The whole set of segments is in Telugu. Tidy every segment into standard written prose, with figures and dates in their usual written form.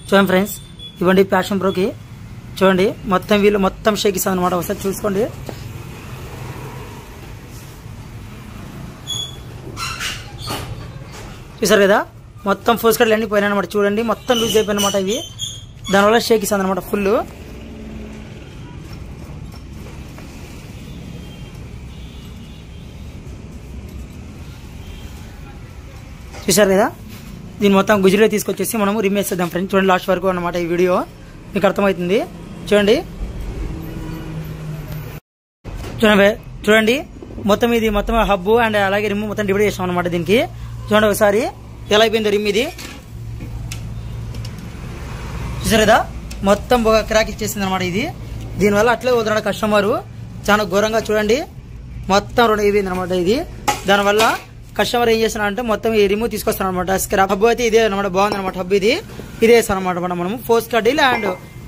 చూడండి ఫ్రెండ్స్, ఇవ్వండి ప్యాషన్ ప్రోకి చూడండి మొత్తం వీళ్ళు మొత్తం షేక్ ఇస్తాం అనమాట. ఒకసారి చూసుకోండి. చూసారు కదా, మొత్తం ఫోర్స్ కట్లు అన్ని పోయినాయి అనమాట. చూడండి మొత్తం లూజ్ అయిపోయిన అనమాట. ఇవి దానివల్ల షేక్ ఇస్తుంది అనమాట ఫుల్. చూసారు కదా, దీన్ని మొత్తం గుజులో తీసుకొచ్చేసి మనం రిమ్ వేసేద్దాం ఫ్రెండ్స్. చూడండి లాస్ట్ వరకు అన్నమాట ఈ వీడియో మీకు అర్థమవుతుంది. చూడండి చూడండి మొత్తం ఇది మొత్తం హబ్ అండ్ అలాగే రిమ్ మొత్తం డివైడ్ చేసాం అనమాట. దీనికి చూడండి ఒకసారి ఎలా అయిపోయిందో రిమ్ ఇది. చూసారు కదా, మొత్తం ఒక క్రాక్ ఇచ్చేసింది అనమాట ఇది. దీనివల్ల అట్లే వదులున్నాడు కస్టమర్ చాలా ఘోరంగా. చూడండి మొత్తం రెండు అయిపోయింది అనమాట ఇది. దానివల్ల కస్టమర్ ఏం చేస్తున్నా అంటే మొత్తం ఈ రిమూవ్ తీసుకొస్తాను అనమాట. స్క్రాప్ హబ్ అయితే ఇదే అనమాట, బాగుంది అనమాట. హబ్ ఇది ఇదే వేస్తాను అనమాట మనము. ఫోర్స్ కడ్డీలు అండ్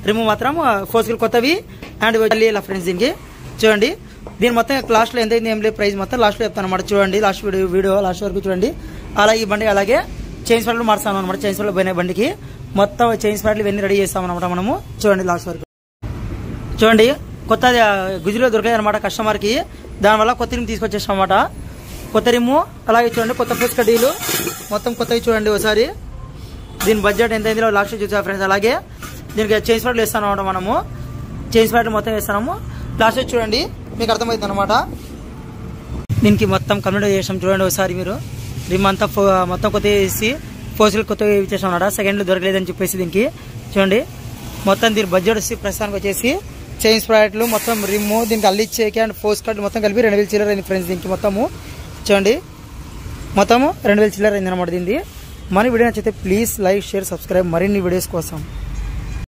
రిమూవ్ మాత్రం ఫోర్స్ కొత్తవి అండ్ ఇలా ఫ్రెండ్స్. దీనికి చూడండి దీని మొత్తం లాస్ట్ లో ఎంత అయింది ఏం లేదు, ప్రైస్ మొత్తం లాస్ట్ లో చెప్తాను అనమాట. చూడండి లాస్ట్ వీడియో లాస్ట్ వరకు చూడండి. అలాగే ఈ బండి అలాగే చైన్స్ ప్యాడ్లు మార్చాను అనమాట. చైన్స్ ప్యాడ్లు పోయిన బండికి మొత్తం చైన్స్ ప్యాడ్లు ఇవన్నీ రెడీ చేస్తాం అనమాట మనము. చూడండి లాస్ట్ వరకు చూడండి. కొత్త గుజులో దొరికాయి అనమాట కస్టమర్ కి. దానివల్ల కొత్త రిమ్ తీసుకొచ్చేస్తాం అనమాట. కొత్త రిమ్ము అలాగే చూడండి కొత్త ఫోర్స్ కడ్డీలు మొత్తం కొత్తవి. చూడండి ఒకసారి దీని బడ్జెట్ ఎంత అయిందో లాస్ట్ చూసా ఫ్రెండ్స్. అలాగే దీనికి చైన్స్ ప్యాడ్లు వేస్తాను అనమాట మనము. చైన్స్ ప్యాడ్లు మొత్తం వేస్తాము. లాస్ట్ చూడండి మీకు అర్థమవుతుంది అనమాట. దీనికి మొత్తం కంప్లీట్ చేసాం. చూడండి ఒకసారి మీరు రిమ్ అంతా మొత్తం కొత్త వేసి ఫోర్స్లు కొత్తగా ఇచ్చేసాం అనమాట. సెకండ్లు దొరకలేదని చెప్పేసి దీనికి చూడండి మొత్తం దీని బడ్జెట్ వచ్చి ప్రస్తుతానికి వచ్చేసి చైన్స్ ప్యాడ్లు మొత్తం రిమ్ దీనికి అల్లిచ్చేకి అండ్ ఫోర్స్ కడ్లు మొత్తం కలిపి 2000 చిల్లర అయింది ఫ్రెండ్స్. దీనికి మొత్తము చూడండి మొత్తము 2000 చిల్లర అయింది అనమాట. దీన్ని మన వీడియో నచ్చితే ప్లీజ్ లైక్ షేర్ సబ్స్క్రైబ్ మరిన్ని వీడియోస్ కోసం.